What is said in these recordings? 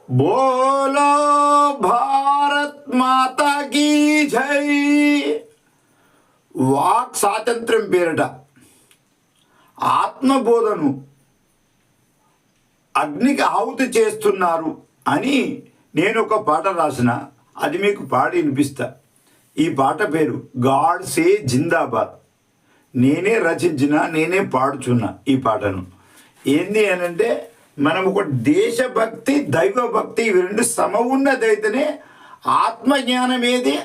బోలో భారత్ మాతా కీ జై. వాక్ స్వాతంత్ర్యం పేరిట ఆత్మబోధను అగ్నికి ఆహుతి చేస్తున్నారు అని నేను ఒక పాట రాసిన, అది మీకు పాడి వినిపిస్తా. ఈ పాట పేరు గాడ్ సే జిందాబాద్. నేనే రచించిన, నేనే పాడుచున్నా ఈ పాటను. ఏంది అనంటే, మనం ఒక దేశభక్తి, దైవభక్తి ఇవి రెండు సమవున్నదైతేనే ఆత్మజ్ఞానం ఏది,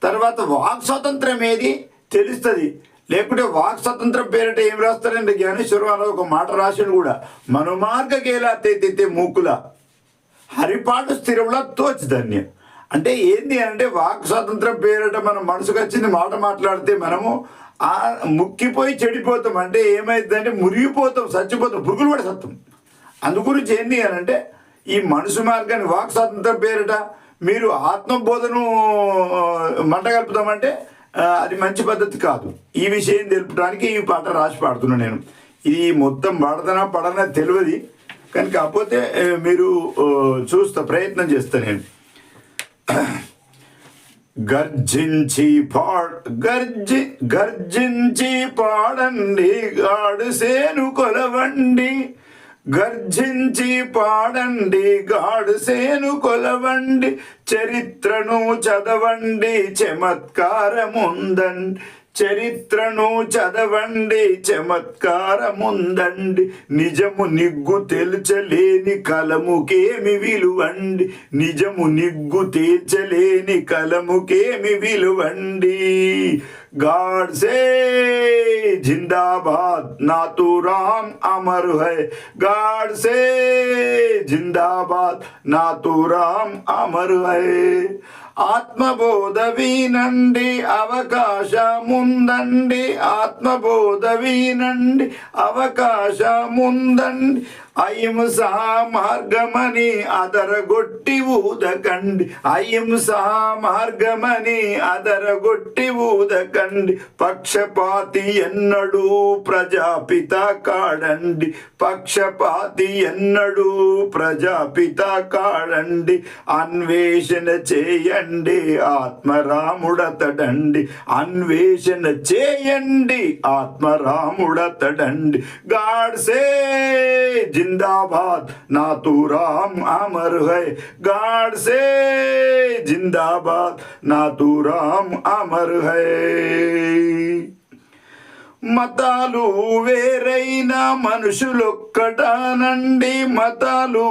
తర్వాత వాక్ స్వాతంత్రం ఏది తెలుస్తుంది. లేకుంటే వాక్ స్వతంత్రం పేరిట ఏం రాస్తారండి? జ్ఞానేశ్వరరావు ఒక మాట రాశాడు కూడా, మనుమార్గకేలా తెతే మూకుల హరిపాటు స్థిరముల తోచిధన్యం. అంటే ఏంది అంటే, వాక్ స్వాతంత్రం పేరిట మనం మనసుకు వచ్చింది మాట మాట్లాడితే మనము ముక్కిపోయి చెడిపోతాం. అంటే ఏమైందంటే మురిగిపోతాం, చచ్చిపోతాం, పురుగులు పడి సత్తాం. అందుగురించి ఏంది అని అంటే, ఈ మనసు మార్గాన్ని వాక్ స్వాతంత్రం పేరిట మీరు ఆత్మబోధను మంట కలుపుతామంటే అది మంచి పద్ధతి కాదు. ఈ విషయం తెలుపడానికి ఈ పాట రాసి పాడుతున్నాను నేను. ఇది మొత్తం పాడదనా పడనా తెలియదు, కానీ కాకపోతే మీరు చూస్తా, ప్రయత్నం చేస్తా నేను. గర్జించి పాడండి, గాడుసేను కొలవండి. గర్జించి పాడండి, గాడుసేను కొలవండి. చరిత్రను చదవండి, చమత్కారముందండి. చరిత్రను చదవండి, చమత్కారముందండి. నిజము నిగ్గు తేల్చలేని కలముకేమి విలువండి. నిజము నిగ్గు తేల్చలేని కలముకేమి విలువండి. गाड से जिंदाबाद, नाथूराम अमर है. गाड से जिंदाबाद, नाथूराम अमर है. ఆత్మబోధ వినండి, అవకాశముందండి. ఆత్మబోధ వినండి, అవకాశముందండి. అహింసా మార్గమని అదరగొట్టి ఊదకండి. అహింసా మార్గమని అదరగొట్టి ఊదకండి. పక్షపాతి ఎన్నడూ ప్రజాపిత కాడండి. పక్షపాతి ఎన్నడూ ప్రజాపిత కాడండి. అన్వేషణ చేయండి, ఆత్మరాముడతడండి. అన్వేషణ చేయండి, ఆత్మరాముడతడండి. గాడ్ సే जिंदाबाद, नाथूराम अमर है. गाड से जिंदाबाद, नाथूराम अमर है. మతాలు వేరైన మనుషులొక్కటానండి. మతాలు